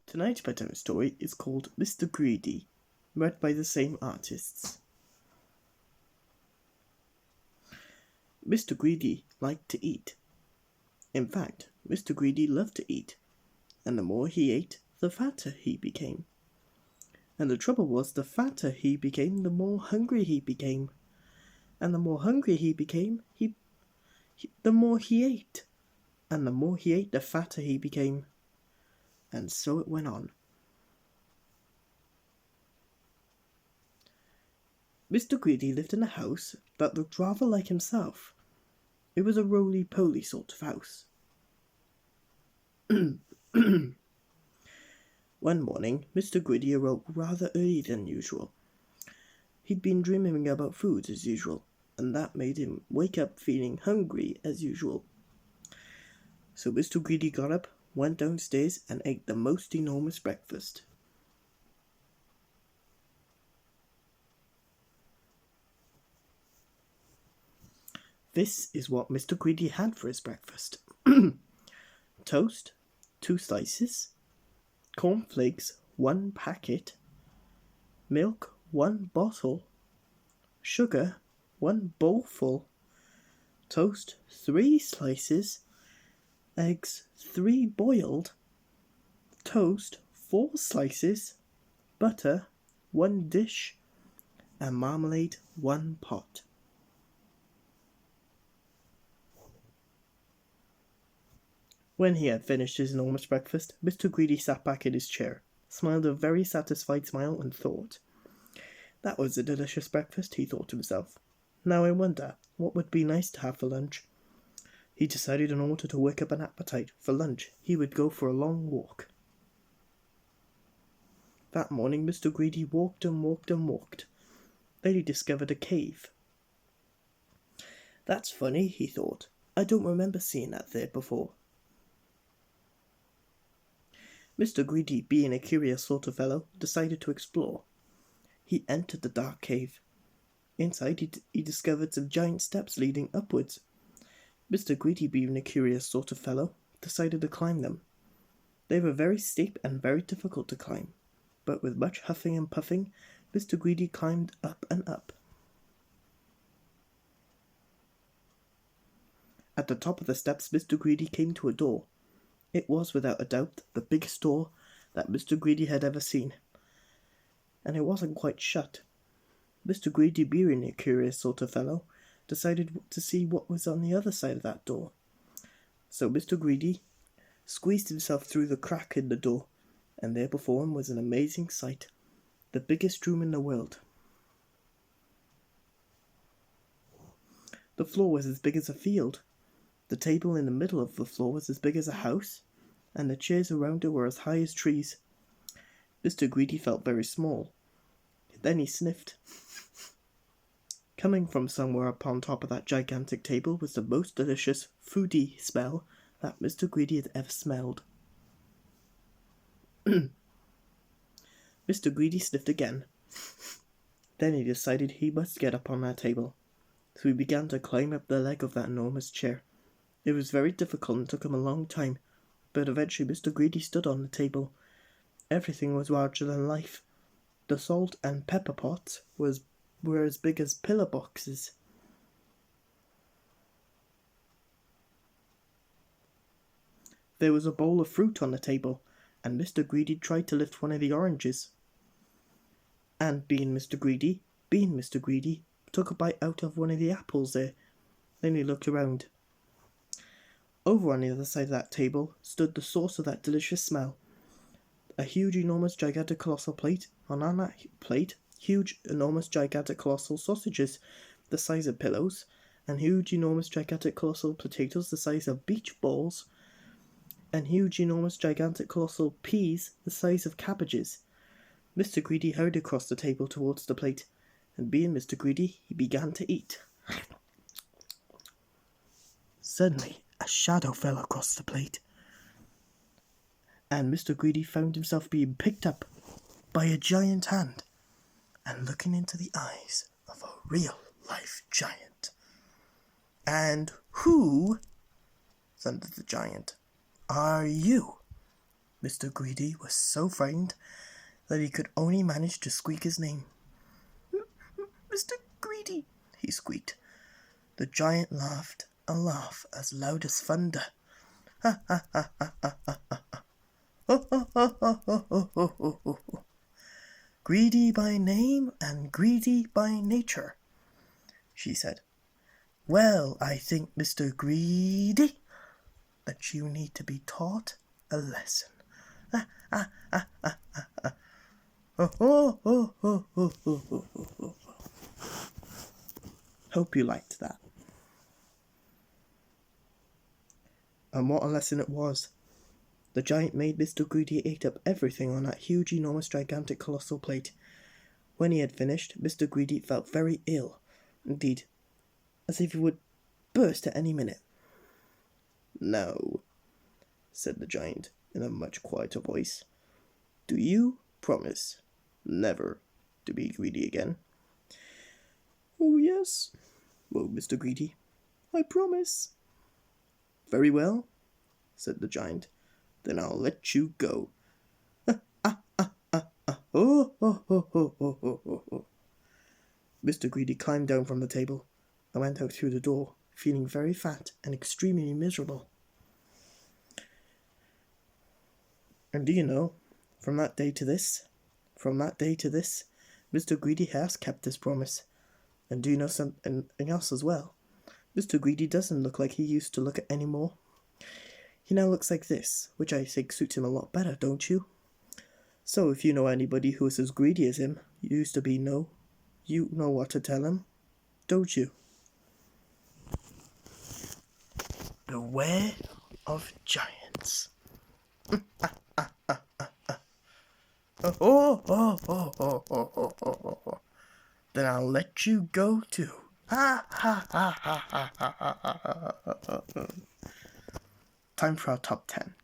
Tonight's bedtime story is called Mr. Greedy, read by the same artists. Mr. Greedy liked to eat. In fact, Mr. Greedy loved to eat, and the more he ate, the fatter he became. And the trouble was, the fatter he became, the more hungry he became. And the more hungry he became, the more he ate. And the more he ate, the fatter he became. And so it went on. Mr. Greedy lived in a house that looked rather like himself. It was a roly-poly sort of house. One morning, Mr. Greedy awoke rather early than usual. He'd been dreaming about food as usual, and that made him wake up feeling hungry as usual. So Mr. Greedy got up, went downstairs, and ate the most enormous breakfast. This is what Mr. Greedy had for his breakfast. Toast, 2 slices, cornflakes, 1 packet, milk, 1 bottle, sugar, 1 bowlful, toast, 3 slices, eggs, 3 boiled, toast, 4 slices, butter, 1 dish, and marmalade, 1 pot. When he had finished his enormous breakfast, Mr. Greedy sat back in his chair, smiled a very satisfied smile, and thought. That was a delicious breakfast, he thought to himself. Now I wonder what would be nice to have for lunch. He decided in order to wake up an appetite for lunch, he would go for a long walk. That morning Mr. Greedy walked and walked and walked. Then he discovered a cave. That's funny, he thought. I don't remember seeing that there before. Mr. Greedy, being a curious sort of fellow, decided to explore. He entered the dark cave. Inside he discovered some giant steps leading upwards. Mr. Greedy, being a curious sort of fellow, decided to climb them. They were very steep and very difficult to climb, but with much huffing and puffing, Mr. Greedy climbed up and up. At the top of the steps, Mr. Greedy came to a door. It was, without a doubt, the biggest door that Mr. Greedy had ever seen, and it wasn't quite shut. Mr. Greedy, being a curious sort of fellow, decided to see what was on the other side of that door. So Mr. Greedy squeezed himself through the crack in the door, and there before him was an amazing sight, the biggest room in the world. The floor was as big as a field. The table in the middle of the floor was as big as a house, and the chairs around it were as high as trees. Mr. Greedy felt very small. Then he sniffed. Coming from somewhere upon top of that gigantic table was the most delicious, foody smell that Mr. Greedy had ever smelled. Mr. Greedy sniffed again. Then he decided he must get up on that table, so he began to climb up the leg of that enormous chair. It was very difficult and took him a long time, but eventually Mr. Greedy stood on the table. Everything was larger than life. The salt and pepper pots were as big as pillar boxes. There was a bowl of fruit on the table, and Mr. Greedy tried to lift one of the oranges. And being Mr. Greedy, took a bite out of one of the apples there. Then he looked around. Over on the other side of that table stood the source of that delicious smell. A huge, enormous, gigantic, colossal plate, and on that plate, huge, enormous, gigantic, colossal sausages, the size of pillows, and huge, enormous, gigantic, colossal potatoes, the size of beach balls, and huge, enormous, gigantic, colossal peas, the size of cabbages. Mr. Greedy hurried across the table towards the plate, and being Mr. Greedy, he began to eat. Suddenly, a shadow fell across the plate, and Mr. Greedy found himself being picked up by a giant hand and looking into the eyes of a real-life giant. And who, thundered the giant, are you? Mr. Greedy was so frightened that he could only manage to squeak his name. Mr. Greedy, he squeaked. The giant laughed a laugh as loud as thunder. Ha ha ha ha ha ha ha. Ho ho ho ho ho ho ho ho ho. Greedy by name and greedy by nature, she said. Well, I think, Mr. Greedy, that you need to be taught a lesson. Ah, ah, ah, ah, ah, ah. Oh, oh, oh, oh, oh, oh, oh, oh, oh. Hope you liked that. And what a lesson it was. The giant made Mr. Greedy ate up everything on that huge, enormous, gigantic, colossal plate. When he had finished, Mr. Greedy felt very ill, indeed, as if he would burst at any minute. "Now," said the giant in a much quieter voice, "do you promise never to be greedy again?" "Oh, yes," moaned Mr. Greedy. "I promise." "Very well," said the giant. "Then I'll let you go." Oh, oh, oh, oh, oh, oh, oh, oh. Mr. Greedy climbed down from the table and went out through the door, feeling very fat and extremely miserable. And do you know, from that day to this, Mr. Greedy has kept his promise. And do you know something else as well? Mr. Greedy doesn't look like he used to look anymore. He now looks like this, which I think suits him a lot better, don't you? So if you know anybody who is as greedy as him used to be, you know what to tell him, don't you? Beware of giants. Oh, oh, oh, oh, oh, oh, oh, oh. Then I'll let you go too. Ha, ha, ha, ha, ha, ha, ha, ha, ha. Time for our top 10.